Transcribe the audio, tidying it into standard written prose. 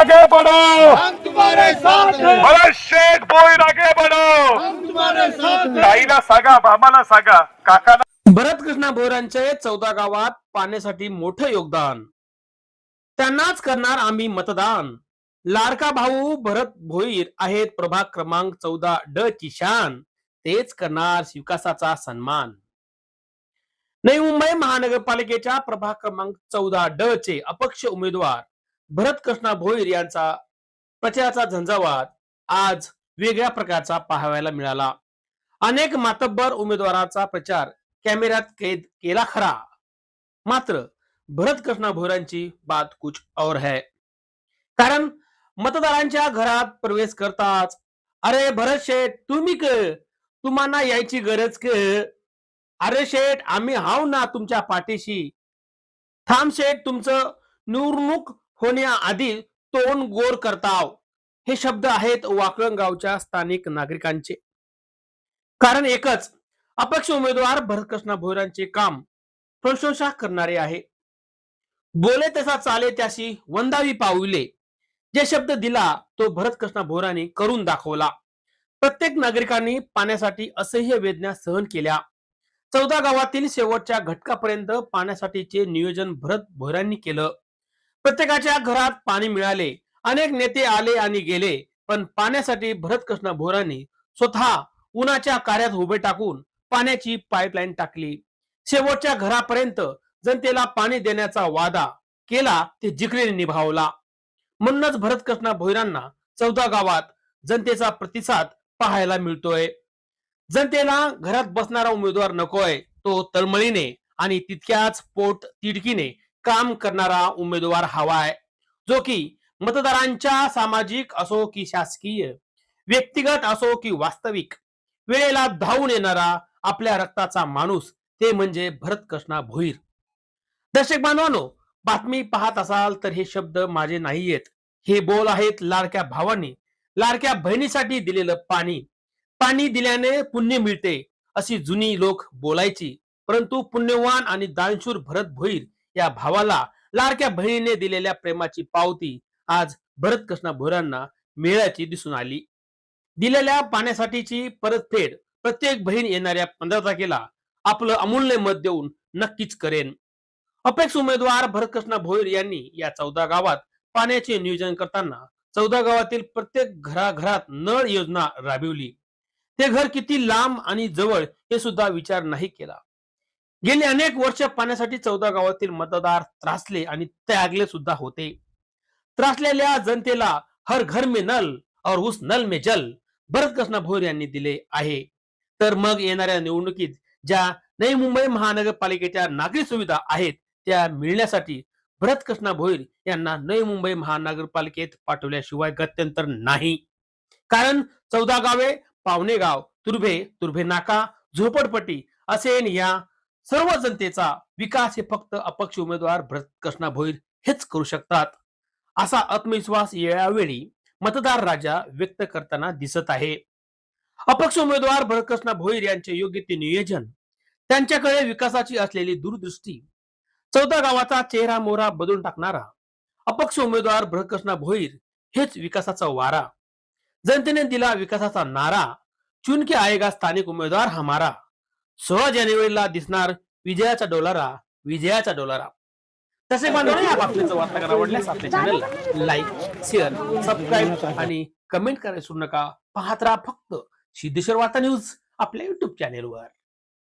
आगे बढ़ो, हम तुम्हारे साथ हैं, भरत शेठ भोईर आगे बढ़ो. हम तुम्हारे साथ हैं. ताईला सांगा, मामाला सांगा, काकाला. भरत कृष्णा भोईरांचे 14 गावात पाण्यासाठी मोठं योगदान, त्यांनाच करणार आम्ही मतदान. लाडका भाऊ भरत भोईर आहेत प्रभाग क्रमांक 14 ड ची शान, तेच करणार विकासाचा सन्मान. नवी मुंबई महानगरपालिकेच्या प्रभाग क्रमांक 14 ड चे अपक्ष उमेदवार भरत कृष्णा भोईर यांचा प्रचाराचा झंझावात आज वेगळ्या प्रकारचा पाहायला मिळाला. अनेक मातब्बर उमेदवाराचा प्रचार कॅमेऱ्यात कैद केला खरा, मात्र भरत कृष्णा भोईरांची बात कुछ और है. कारण मतदारांच्या घरात प्रवेश करताच, अरे भरत शेठ तुम्ही तुम्हाला यायची गरज अरे शेठ आम्ही हाव ना तुमच्या पाठीशी. थांब शेठ तुमचं निवडणूक होण्याआधी तोंड गोर करताव, हे शब्द आहेत वाकळण गावच्या स्थानिक नागरिकांचे. कारण एकच, अपक्ष उमेदवार भरत कृष्णा भोईरांचे काम प्रशंसा करणारे आहे. बोले तसा चाले त्याशी वंदावी पाऊले, जे शब्द दिला तो भरत कृष्णा भोईरांनी करून दाखवला. प्रत्येक नागरिकांनी पाण्यासाठी असह्य वेदना सहन केल्या. 14 गावातील शेवटच्या घटकापर्यंत पाण्यासाठीचे नियोजन भरत भोईरांनी केलं. प्रत्येकाच्या घरात पाणी मिळाले. अनेक नेते आले आणि गेले, पण पाण्यासाठी भरत कृष्णा भोईरांनी स्वतः उन्हाच्या कार्यात उभे टाकून पाण्याची पाईपलाईन टाकली. शेवटच्या घरापर्यंत जनतेला पाणी देण्याचा वादा केला, ते जिकरीने निभावला. म्हणूनच भरत कृष्णा भोईरांना 14 गावात जनतेचा प्रतिसाद पाहायला मिळतोय. जनतेला घरात बसणारा उमेदवार नकोय, तो तळमळीने आणि तितक्याच पोट तिडकीने काम करणारा उमेदवार हवाय, जो की मतदारांच्या सामाजिक असो की शासकीय, व्यक्तिगत असो की वास्तविक, वेळेला धावून येणारा आपल्या रक्ताचा माणूस, ते म्हणजे भरत कृष्णा भोईर. दर्शक बांधवांनो, बातमी पाहत असाल तर हे शब्द माझे नाहीयेत, हे बोल आहेत लाडक्या भावांनी लाडक्या बहिणीसाठी दिलेलं पाणी. पाणी दिल्याने पुण्य मिळते अशी जुनी लोक बोलायची, परंतु पुण्यवान आणि दानशूर भरत भोईर या भावाला लाडक्या बहिणीने दिलेल्या प्रेमाची पावती आज भरत कृष्णा भोईरांना मिळायची दिसून आली. दिलेल्या पाण्यासाठीची परतफेड प्रत्येक बहीण येणाऱ्या 15 तारखेला आपलं अमूल्य मत देऊन नक्कीच करेन. अपेक्ष उमेदवार भरत कृष्णा भोईर यांनी या 14 गावात पाण्याचे नियोजन करताना 14 गावातील प्रत्येक घराघरात नळ योजना राबविली. ते घर किती लांब आणि जवळ हे सुद्धा विचार नाही केला. गेली अनेक वर्ष पाण्यासाठी 14 गावातील मतदार त्रासले आणि त्यागले सुद्धा होते. त्रासलेल्या जनतेला हर घर में नल और उस नल में जल भरत कृष्णा भोईर यांनी दिले आहे. तर मग येणाऱ्या निवडणुकीत ज्या नवी मुंबई महानगरपालिकेच्या नागरी सुविधा आहेत त्या मिळण्यासाठी भरत कृष्णा भोईर यांना नवी मुंबई महानगरपालिकेत पाठवल्याशिवाय गत्यंतर नाही. कारण 14 गावे, पावणेगाव, तुर्भे नाका, झोपडपट्टी असे या सर्व जनतेचा विकास हे फक्त अपक्ष उमेदवार भरत कृष्णा भोईर हेच करू शकतात, असा आत्मविश्वास यावेळी मतदार राजा व्यक्त करताना दिसत आहे. अपक्ष उमेदवार भरत कृष्णा भोईर यांचे योग्य ते नियोजन, त्यांच्याकडे विकासाची असलेली दूरदृष्टी, 14 गावाचा चेहरा मोहरा बदलून टाकणारा अपक्ष उमेदवार भरत कृष्णा भोईर हेच विकासाचा वारा. जनतेने दिला विकासाचा नारा, चुन के आएगा स्थानिक उमेदवार हमारा. 16 जानेवारीला दिसणार विजयाचा डोलारा, विजयाचा डोलारा. तसे बांधव या बातमीचं वार्ताहर आवडल्यास आपल्या चॅनलला लाईक, शेअर, सबस्क्राईब आणि कमेंट करायला विसरू नका. पाहत राहा फक्त सिद्धेश्वर वार्ता न्यूज आपल्या युट्यूब चॅनेलवर.